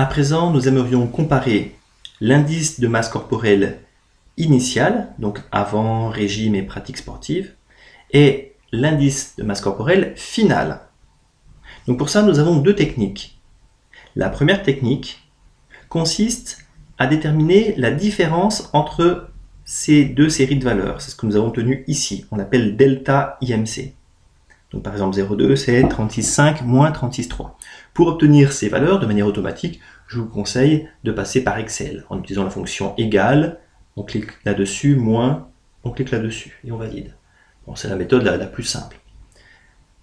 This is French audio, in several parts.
À présent, nous aimerions comparer l'indice de masse corporelle initial, donc avant régime et pratique sportive, et l'indice de masse corporelle final. Donc pour ça, nous avons deux techniques. La première technique consiste à déterminer la différence entre ces deux séries de valeurs. C'est ce que nous avons obtenu ici. On l'appelle delta IMC. Donc par exemple 0,2 c'est 36,5 moins 36,3. Pour obtenir ces valeurs de manière automatique, je vous conseille de passer par Excel en utilisant la fonction égale, on clique là-dessus, moins, on clique là-dessus et on valide. Bon, c'est la méthode la plus simple.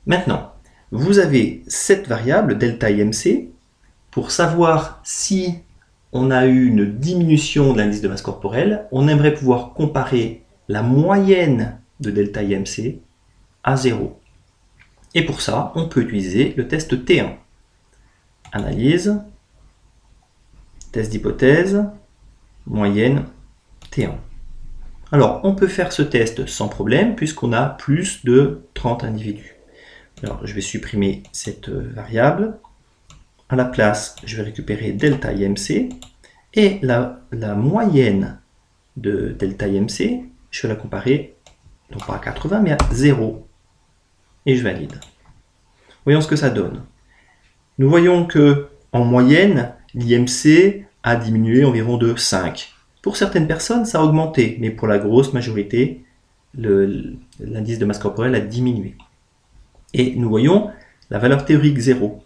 Maintenant, vous avez cette variable delta IMC. Pour savoir si on a eu une diminution de l'indice de masse corporelle, on aimerait pouvoir comparer la moyenne de delta IMC à 0. Et pour ça, on peut utiliser le test T1. Analyse, test d'hypothèse, moyenne T1. Alors, on peut faire ce test sans problème puisqu'on a plus de 30 individus. Alors, je vais supprimer cette variable. À la place, je vais récupérer delta IMC et la moyenne de delta IMC, je vais la comparer, non pas à 80, mais à 0. Et je valide. Voyons ce que ça donne. Nous voyons que en moyenne, l'IMC a diminué environ de 5. Pour certaines personnes, ça a augmenté, mais pour la grosse majorité, l'indice de masse corporelle a diminué. Et nous voyons la valeur théorique 0.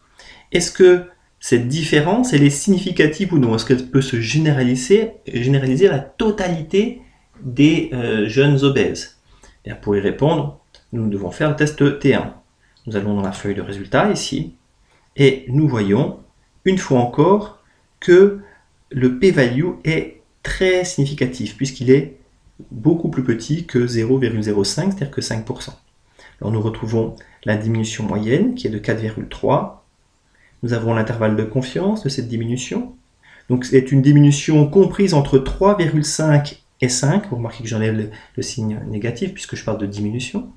Est-ce que cette différence, elle est significative ou non? Est-ce qu'elle peut se généraliser à la totalité des jeunes obèses? Bien, pour y répondre, nous devons faire le test T1. Nous allons dans la feuille de résultats ici, et nous voyons, une fois encore, que le p-value est très significatif, puisqu'il est beaucoup plus petit que 0,05, c'est-à-dire que 5%. Alors nous retrouvons la diminution moyenne, qui est de 4,3. Nous avons l'intervalle de confiance de cette diminution. Donc c'est une diminution comprise entre 3,5 et 5. Vous remarquez que j'enlève le signe négatif, puisque je parle de diminution.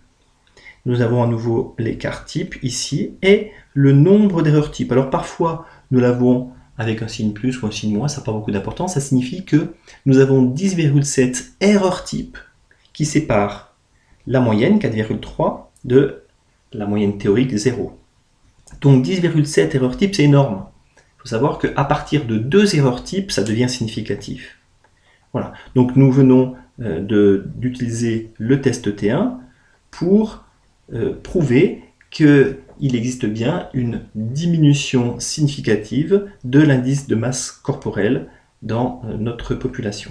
Nous avons à nouveau l'écart type ici, et le nombre d'erreurs type. Alors parfois, nous l'avons avec un signe plus ou un signe moins, ça n'a pas beaucoup d'importance. Ça signifie que nous avons 10,7 erreurs type qui séparent la moyenne, 4,3, de la moyenne théorique, 0. Donc 10,7 erreurs type, c'est énorme. Il faut savoir qu'à partir de 2 erreurs type, ça devient significatif. Voilà. Donc nous venons d'utiliser le test T1 pour prouver qu'il existe bien une diminution significative de l'indice de masse corporelle dans notre population.